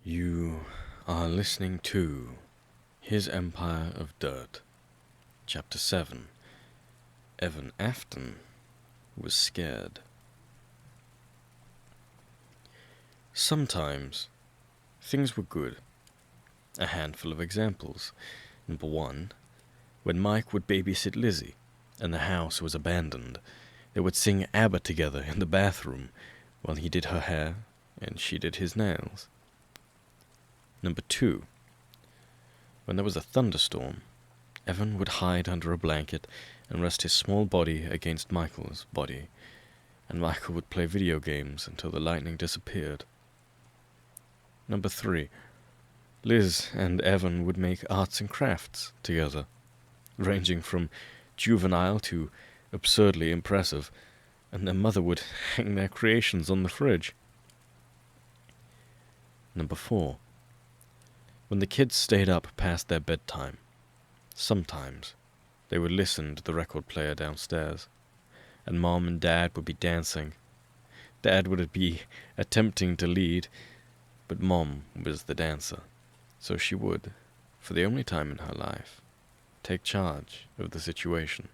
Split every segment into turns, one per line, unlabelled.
You are listening to His Empire of Dirt, Chapter 7. Evan Afton was scared. Sometimes things were good. A handful of examples. Number 1, when Mike would babysit Lizzie and the house was abandoned, they would sing ABBA together in the bathroom while he did her hair and she did his nails. Number 2, when there was a thunderstorm, Evan would hide under a blanket and rest his small body against Michael's body, and Michael would play video games until the lightning disappeared. Number 3, Liz and Evan would make arts and crafts together, ranging from juvenile to absurdly impressive, and their mother would hang their creations on the fridge. Number 4, when the kids stayed up past their bedtime, sometimes they would listen to the record player downstairs, and Mom and Dad would be dancing. Dad would be attempting to lead, but Mom was the dancer, so she would, for the only time in her life, take charge of the situation.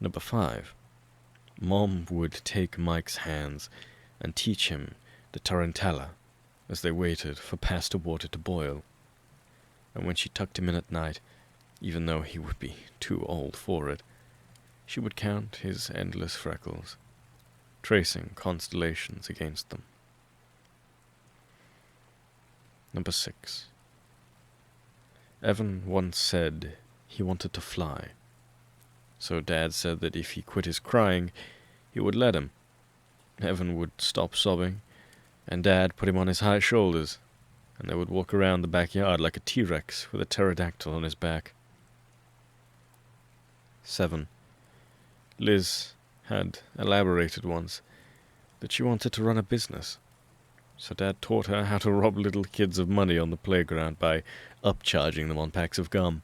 Number 5, Mom would take Mike's hands and teach him the tarantella as they waited for pasta water to boil, and when she tucked him in at night, even though he would be too old for it, she would count his endless freckles, tracing constellations against them. Number 6, Evan once said he wanted to fly, so Dad said that if he quit his crying, he would let him. Evan would stop sobbing, and Dad put him on his high shoulders, and they would walk around the backyard like a T-Rex with a pterodactyl on his back. 7, Liz had elaborated once that she wanted to run a business, so Dad taught her how to rob little kids of money on the playground by upcharging them on packs of gum.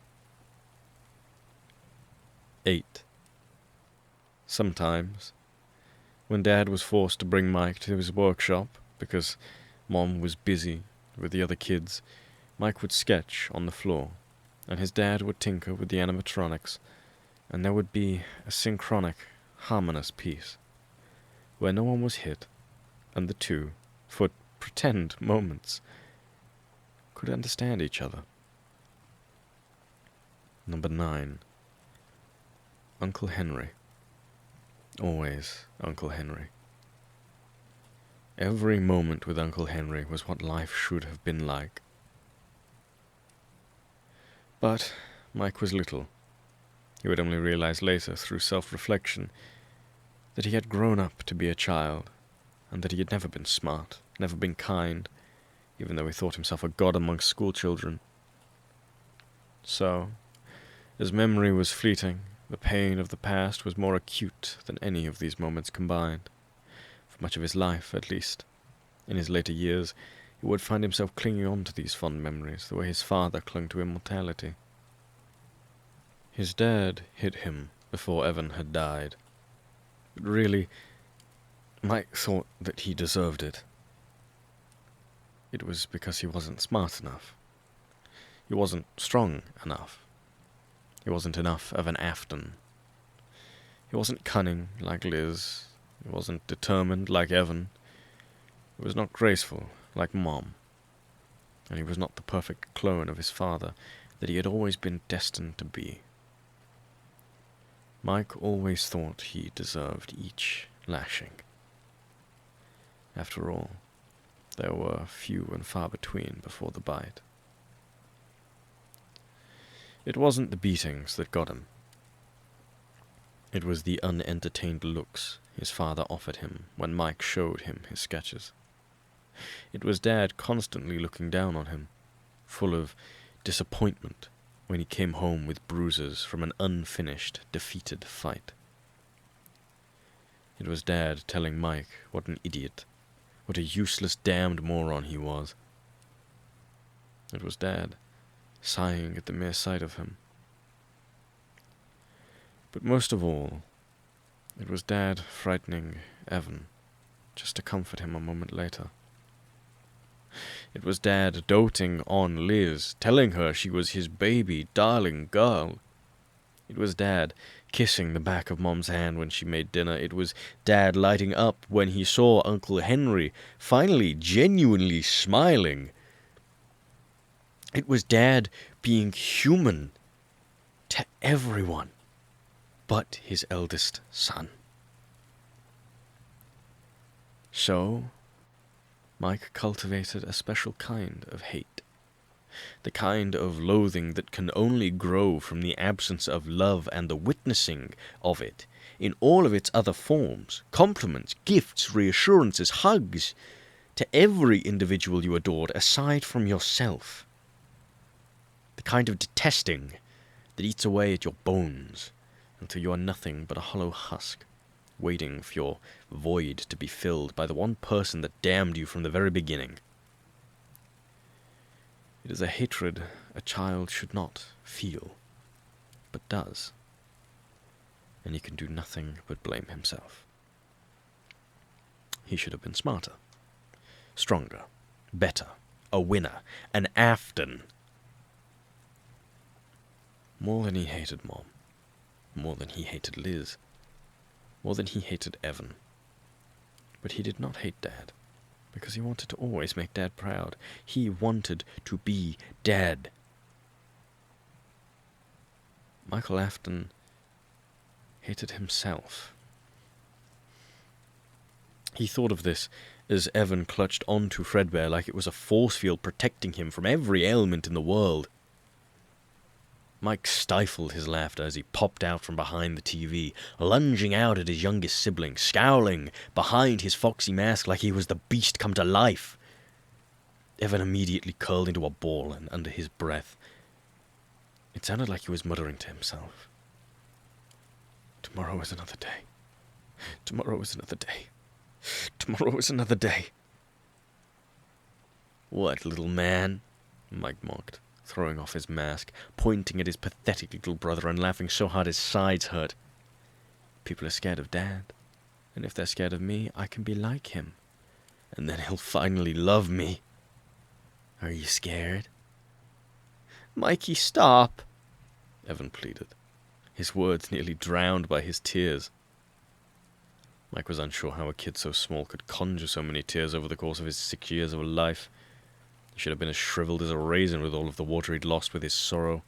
8, sometimes, when Dad was forced to bring Mike to his workshop because Mom was busy with the other kids, Mike would sketch on the floor, and his dad would tinker with the animatronics, and there would be a synchronic, harmonious piece, where no one was hit, and the two, for pretend moments, could understand each other. Number 9, Uncle Henry. Always Uncle Henry. Every moment with Uncle Henry was what life should have been like. But Mike was little. He would only realize later, through self-reflection, that he had grown up to be a child, and that he had never been smart, never been kind, even though he thought himself a god amongst schoolchildren. So, as memory was fleeting, the pain of the past was more acute than any of these moments combined. For much of his life, at least. In his later years, he would find himself clinging on to these fond memories the way his father clung to immortality. His dad hit him before Evan had died. But really, Mike thought that he deserved it. It was because he wasn't smart enough. He wasn't strong enough. He wasn't enough of an Afton. He wasn't cunning like Liz. He wasn't determined like Evan. He was not graceful like Mom. And he was not the perfect clone of his father that he had always been destined to be. Mike always thought he deserved each lashing. After all, there were few and far between before the bite. It wasn't the beatings that got him. It was the unentertained looks his father offered him when Mike showed him his sketches. It was Dad constantly looking down on him, full of disappointment when he came home with bruises from an unfinished, defeated fight. It was Dad telling Mike what an idiot, what a useless damned moron he was. It was Dad sighing at the mere sight of him. But most of all, it was Dad frightening Evan, just to comfort him a moment later. It was Dad doting on Liz, telling her she was his baby, darling girl. It was Dad kissing the back of Mom's hand when she made dinner. It was Dad lighting up when he saw Uncle Henry finally genuinely smiling. It was Dad being human to everyone but his eldest son. So, Mike cultivated a special kind of hate. The kind of loathing that can only grow from the absence of love and the witnessing of it in all of its other forms, compliments, gifts, reassurances, hugs, to every individual you adored aside from yourself. The kind of detesting that eats away at your bones until you are nothing but a hollow husk, waiting for your void to be filled by the one person that damned you from the very beginning. It is a hatred a child should not feel, but does, and he can do nothing but blame himself. He should have been smarter, stronger, better, a winner, an Afton. More than he hated Mom, more than he hated Liz, more than he hated Evan. But he did not hate Dad, because he wanted to always make Dad proud. He wanted to be Dad. Michael Afton hated himself. He thought of this as Evan clutched onto Fredbear like it was a force field protecting him from every ailment in the world. Mike stifled his laughter as he popped out from behind the TV, lunging out at his youngest sibling, scowling behind his foxy mask like he was the beast come to life. Evan immediately curled into a ball, and under his breath, it sounded like he was muttering to himself. Tomorrow is another day. Tomorrow is another day. Tomorrow is another day. What, little man? Mike mocked, throwing off his mask, pointing at his pathetic little brother and laughing so hard his sides hurt. People are scared of Dad, and if they're scared of me, I can be like him, and then he'll finally love me. Are you scared? Mikey, stop, Evan pleaded, his words nearly drowned by his tears. Mike was unsure how a kid so small could conjure so many tears over the course of his 6 years of life. He should have been as shriveled as a raisin with all of the water he'd lost with his sorrow.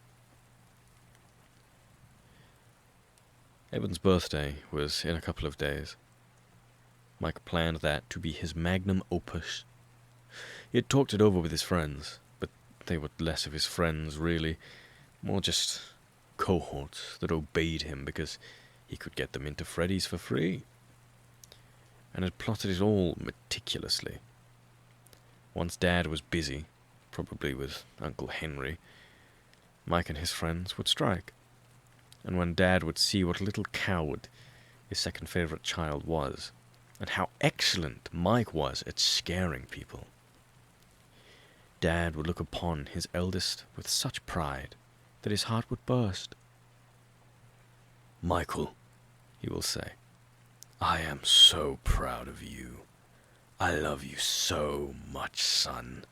Evan's birthday was in a couple of days. Mike planned that to be his magnum opus. He had talked it over with his friends, but they were less of his friends, really. More just cohorts that obeyed him because he could get them into Freddy's for free. And had plotted it all meticulously. Once Dad was busy, probably with Uncle Henry, Mike and his friends would strike. And when Dad would see what a little coward his second favorite child was, and how excellent Mike was at scaring people, Dad would look upon his eldest with such pride that his heart would burst. Michael, he will say, I am so proud of you. I love you so much, son.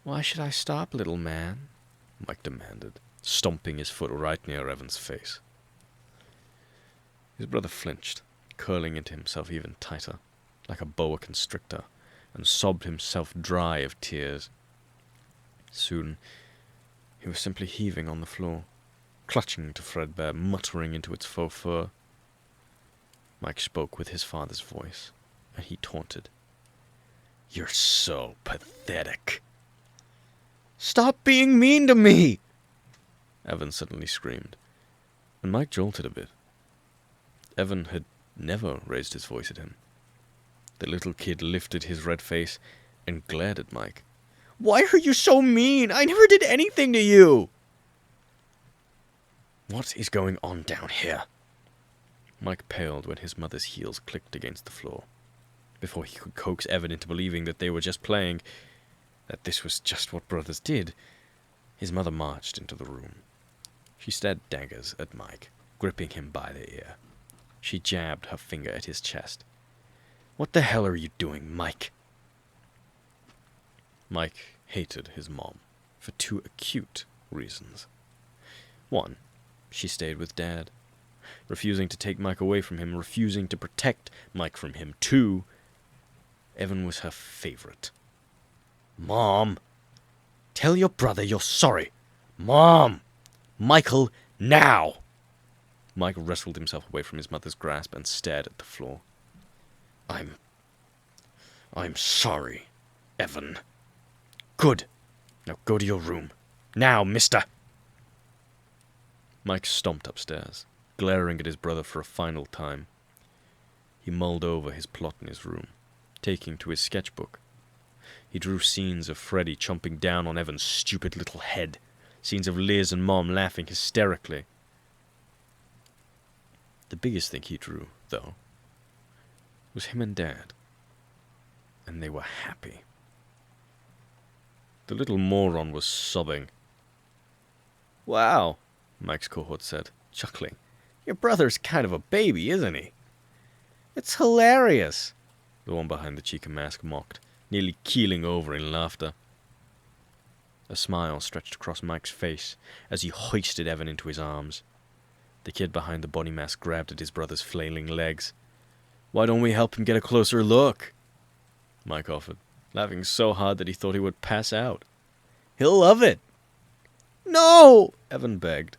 Why should I stop, little man? Mike demanded, stomping his foot right near Evan's face. His brother flinched, curling into himself even tighter, like a boa constrictor, and sobbed himself dry of tears. Soon, he was simply heaving on the floor, clutching to Fredbear, muttering into its faux fur. Mike spoke with his father's voice, and he taunted. You're so pathetic. Stop being mean to me! Evan suddenly screamed, and Mike jolted a bit. Evan had never raised his voice at him. The little kid lifted his red face and glared at Mike. Why are you so mean? I never did anything to you! What is going on down here? Mike paled when his mother's heels clicked against the floor. Before he could coax Evan into believing that they were just playing, that this was just what brothers did, his mother marched into the room. She stared daggers at Mike, gripping him by the ear. She jabbed her finger at his chest. What the hell are you doing, Mike? Mike hated his mom for 2 acute reasons. 1, she stayed with Dad, refusing to take Mike away from him, refusing to protect Mike from him. 2, Evan was her favorite. Mom, tell your brother you're sorry. Mom! Michael, now! Mike wrestled himself away from his mother's grasp and stared at the floor. I'm sorry, Evan. Good. Now go to your room. Now, mister! Mike stomped upstairs, glaring at his brother for a final time. He mulled over his plot in his room, taking to his sketchbook. He drew scenes of Freddy chomping down on Evan's stupid little head, scenes of Liz and Mom laughing hysterically. The biggest thing he drew, though, was him and Dad, and they were happy. The little moron was sobbing. Wow, Mike's cohort said, chuckling. Your brother's kind of a baby, isn't he? It's hilarious, the one behind the Chica mask mocked, nearly keeling over in laughter. A smile stretched across Mike's face as he hoisted Evan into his arms. The kid behind the body mask grabbed at his brother's flailing legs. Why don't we help him get a closer look? Mike offered, laughing so hard that he thought he would pass out. He'll love it. No, Evan begged,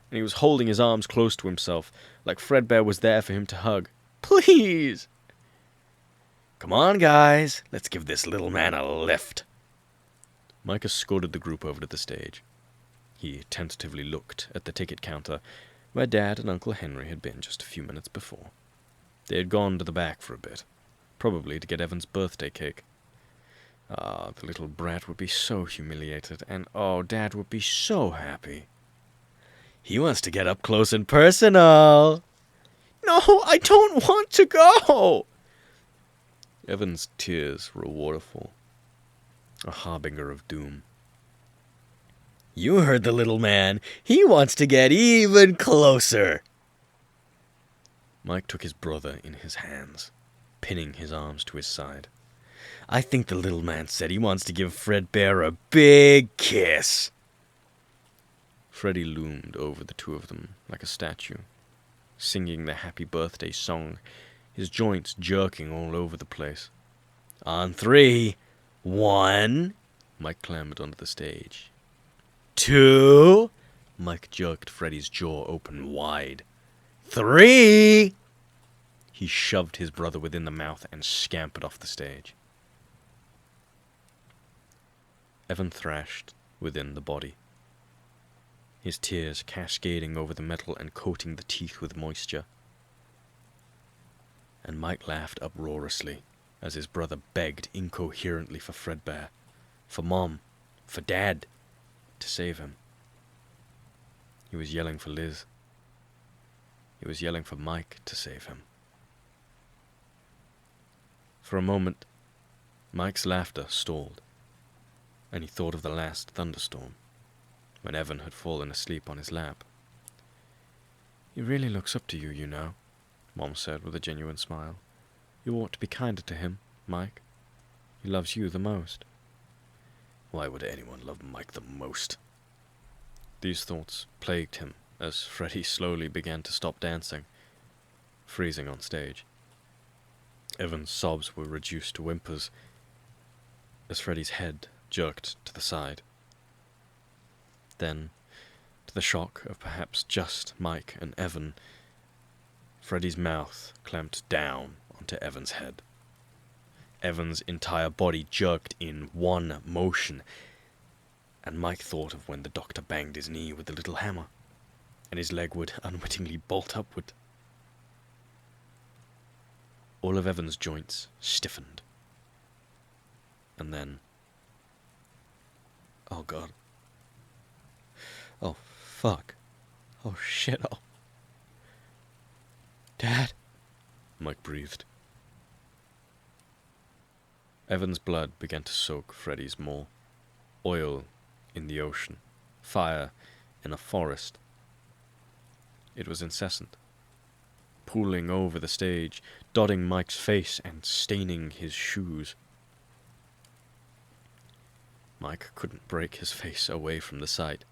and he was holding his arms close to himself, like Fredbear was there for him to hug. Please! Come on, guys, let's give this little man a lift. Mike escorted the group over to the stage. He tentatively looked at the ticket counter, where Dad and Uncle Henry had been just a few minutes before. They had gone to the back for a bit, probably to get Evan's birthday cake. Ah, the little brat would be so humiliated, and oh, Dad would be so happy. He wants to get up close and personal. No, I don't want to go! Evan's tears were a waterfall, a harbinger of doom. You heard the little man. He wants to get even closer. Mike took his brother in his hands, pinning his arms to his side. I think the little man said he wants to give Fredbear a big kiss. Freddy loomed over the two of them like a statue, singing the happy birthday song, his joints jerking all over the place. On 3, 1, Mike clambered onto the stage. 2, Mike jerked Freddy's jaw open wide. 3, he shoved his brother within the mouth and scampered off the stage. Evan thrashed within the body, his tears cascading over the metal and coating the teeth with moisture. And Mike laughed uproariously as his brother begged incoherently for Fredbear, for Mom, for Dad, to save him. He was yelling for Liz. He was yelling for Mike to save him. For a moment, Mike's laughter stalled, and he thought of the last thunderstorm, when Evan had fallen asleep on his lap. He really looks up to you, you know, Mom said with a genuine smile. You ought to be kinder to him, Mike. He loves you the most. Why would anyone love Mike the most? These thoughts plagued him as Freddy slowly began to stop dancing, freezing on stage. Evan's sobs were reduced to whimpers as Freddy's head jerked to the side. Then, to the shock of perhaps just Mike and Evan, Freddy's mouth clamped down onto Evan's head. Evan's entire body jerked in one motion, and Mike thought of when the doctor banged his knee with the little hammer, and his leg would unwittingly bolt upward. All of Evan's joints stiffened. And then... oh God. Oh fuck. Oh shit. Oh. Dad, Mike breathed. Evan's blood began to soak Freddy's maw. Oil in the ocean. Fire in a forest. It was incessant, pooling over the stage, dotting Mike's face and staining his shoes. Mike couldn't break his face away from the sight.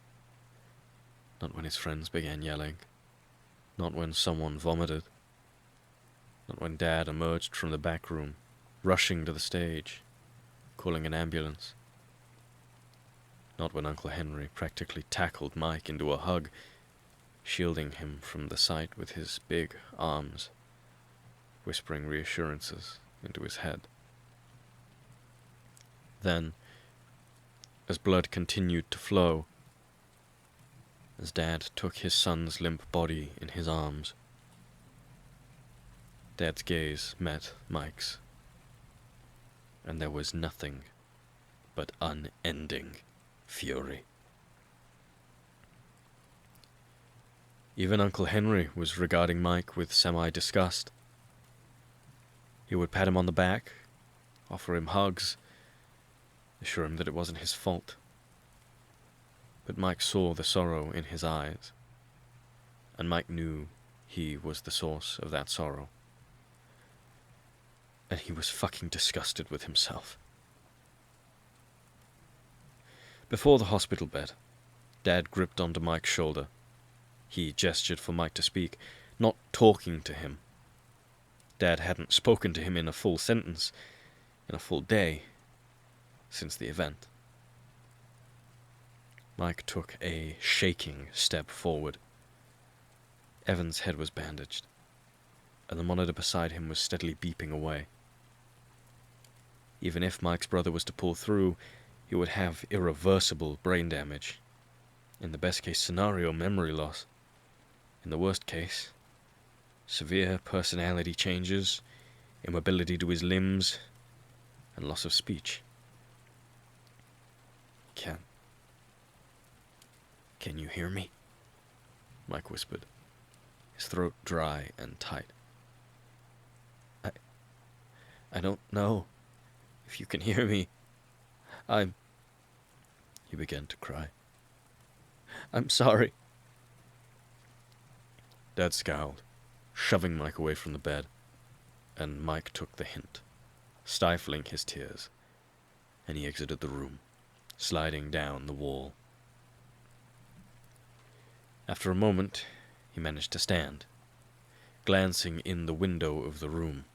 Not when his friends began yelling. Not when someone vomited. Not when Dad emerged from the back room, rushing to the stage, calling an ambulance. Not when Uncle Henry practically tackled Mike into a hug, shielding him from the sight with his big arms, whispering reassurances into his head. Then, as blood continued to flow, as Dad took his son's limp body in his arms, Dad's gaze met Mike's, and there was nothing but unending fury. Even Uncle Henry was regarding Mike with semi-disgust. He would pat him on the back, offer him hugs, assure him that it wasn't his fault. But Mike saw the sorrow in his eyes, and Mike knew he was the source of that sorrow. And he was fucking disgusted with himself. Before the hospital bed, Dad gripped onto Mike's shoulder. He gestured for Mike to speak, not talking to him. Dad hadn't spoken to him in a full sentence, in a full day, since the event. Mike took a shaking step forward. Evan's head was bandaged, and the monitor beside him was steadily beeping away. Even if Mike's brother was to pull through, he would have irreversible brain damage. In the best case scenario, memory loss. In the worst case, severe personality changes, immobility to his limbs, and loss of speech. Can you hear me? Mike whispered, his throat dry and tight. I don't know if you can hear me. He began to cry. I'm sorry. Dad scowled, shoving Mike away from the bed, and Mike took the hint, stifling his tears, and he exited the room, sliding down the wall. After a moment, he managed to stand, glancing in the window of the room.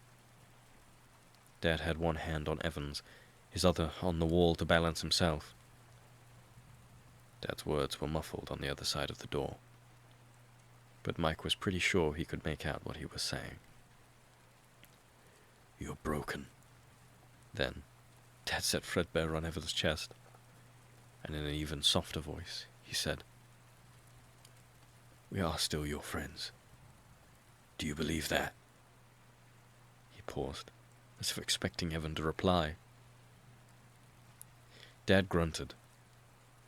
Dad had one hand on Evans, his other on the wall to balance himself. Dad's words were muffled on the other side of the door, but Mike was pretty sure he could make out what he was saying. You're broken. Then, Dad set threadbare on Evans' chest, and in an even softer voice, he said, We are still your friends. Do you believe that? He paused, as if expecting Evan to reply. Dad grunted,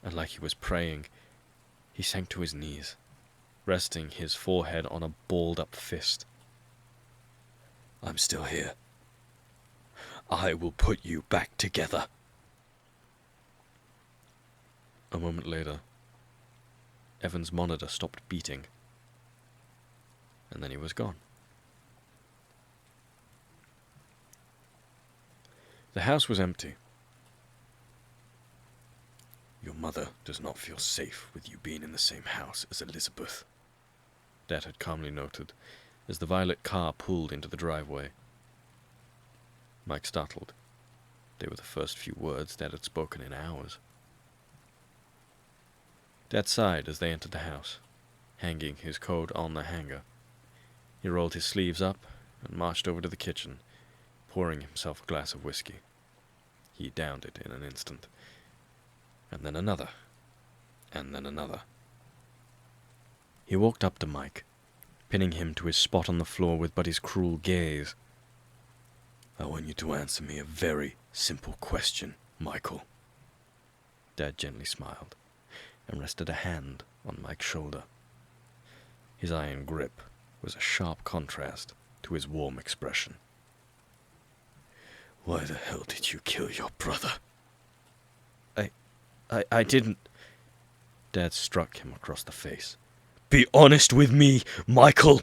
and like he was praying, he sank to his knees, resting his forehead on a balled-up fist. I'm still here. I will put you back together. A moment later, Evan's monitor stopped beating, and then he was gone. The house was empty. Your mother does not feel safe with you being in the same house as Elizabeth, Dad had calmly noted, as the violet car pulled into the driveway. Mike startled. They were the first few words Dad had spoken in hours. Dad sighed as they entered the house, hanging his coat on the hanger. He rolled his sleeves up and marched over to the kitchen, pouring himself a glass of whiskey. He downed it in an instant, and then another, and then another. He walked up to Mike, pinning him to his spot on the floor with Buddy's cruel gaze. I want you to answer me a very simple question, Michael. Dad gently smiled, and rested a hand on Mike's shoulder. His iron grip was a sharp contrast to his warm expression. Why the hell did you kill your brother? I didn't. Dad struck him across the face. Be honest with me, Michael!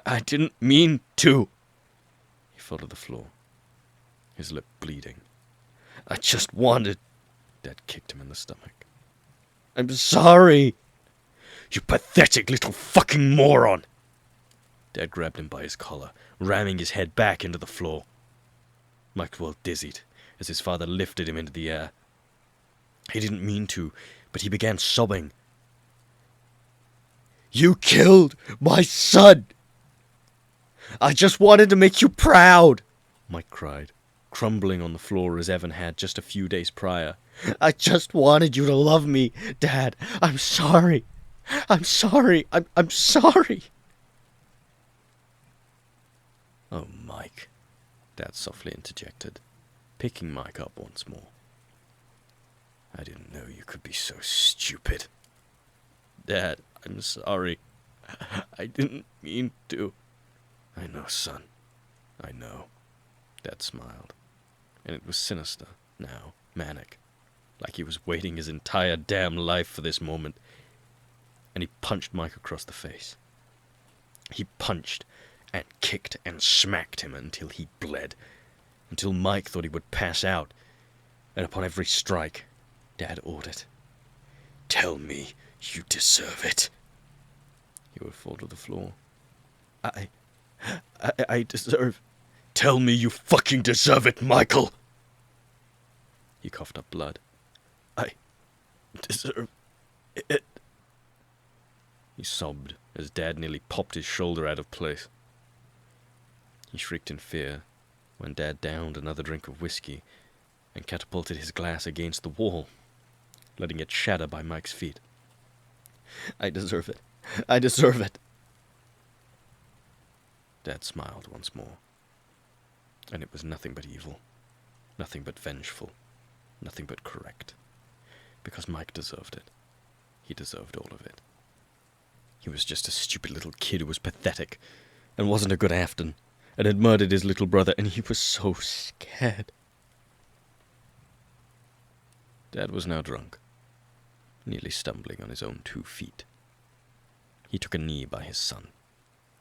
I didn't mean to. He fell to the floor, his lip bleeding. I just wanted Dad kicked him in the stomach.
I'm sorry! You pathetic little fucking moron!
Dad grabbed him by his collar, ramming his head back into the floor. Mike felt dizzied as his father lifted him into the air. He didn't mean to, but he began sobbing.
You killed my son! I just wanted to make you proud!
Mike cried, crumbling on the floor as Evan had just a few days prior.
I just wanted you to love me, Dad. I'm sorry. I'm sorry. I'm sorry.
Oh, Mike, Dad softly interjected, picking Mike up once more. I didn't know you could be so stupid.
Dad, I'm sorry. I didn't mean to.
I know, son. I know. Dad smiled, and it was sinister, now, manic, like he was waiting his entire damn life for this moment. And he punched Mike across the face. He punched and kicked and smacked him until he bled, until Mike thought he would pass out. And upon every strike, Dad ordered, "Tell me you deserve it." He would fall to the floor.
I deserve...
Tell me you fucking deserve it, Michael! He coughed up blood.
I deserve it.
He sobbed as Dad nearly popped his shoulder out of place. He shrieked in fear when Dad downed another drink of whiskey and catapulted his glass against the wall, letting it shatter by Mike's feet.
I deserve it. I deserve it.
Dad smiled once more. And it was nothing but evil, nothing but vengeful, nothing but correct. Because Mike deserved it. He deserved all of it. He was just a stupid little kid who was pathetic, and wasn't a good Afton, and had murdered his little brother, and he was so scared. Dad was now drunk, nearly stumbling on his own 2 feet. He took a knee by his son,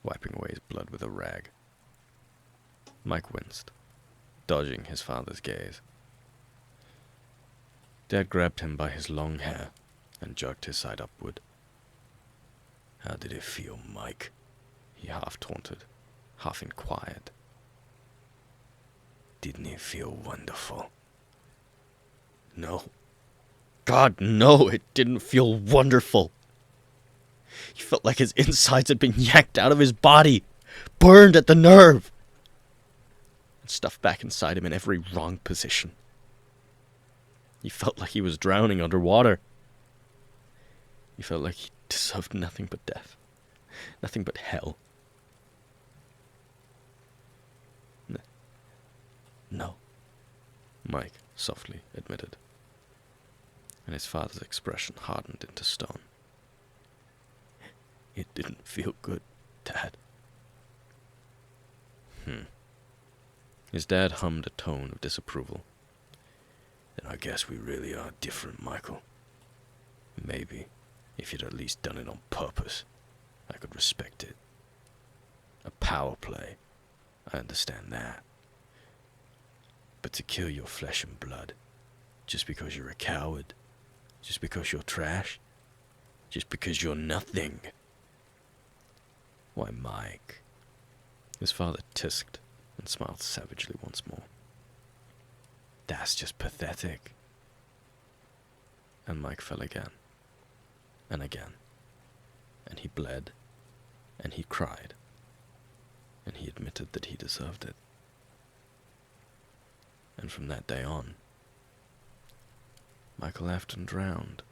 wiping away his blood with a rag. Mike winced, dodging his father's gaze. Dad grabbed him by his long hair and jerked his side upward. "How did it feel, Mike?" he half taunted, half inquired. "Didn't it feel wonderful?"
No. God, no, it didn't feel wonderful. He felt like his insides had been yanked out of his body, burned at the nerve, and stuffed back inside him in every wrong position. He felt like he was drowning underwater. He felt like he deserved nothing but death, nothing but hell. No, Mike softly admitted, and his father's expression hardened into stone. It didn't feel good, Dad. His dad hummed a tone of disapproval. "Then I guess we really are different, Michael. Maybe, if you'd at least done it on purpose, I could respect it. A power play, I understand that. But to kill your flesh and blood, just because you're a coward, just because you're trash, just because you're nothing. Why, Mike." His father tisked and smiled savagely once more. "That's just pathetic." And Mike fell again, and again, and he bled, and he cried, and he admitted that he deserved it. And from that day on, Michael Afton drowned.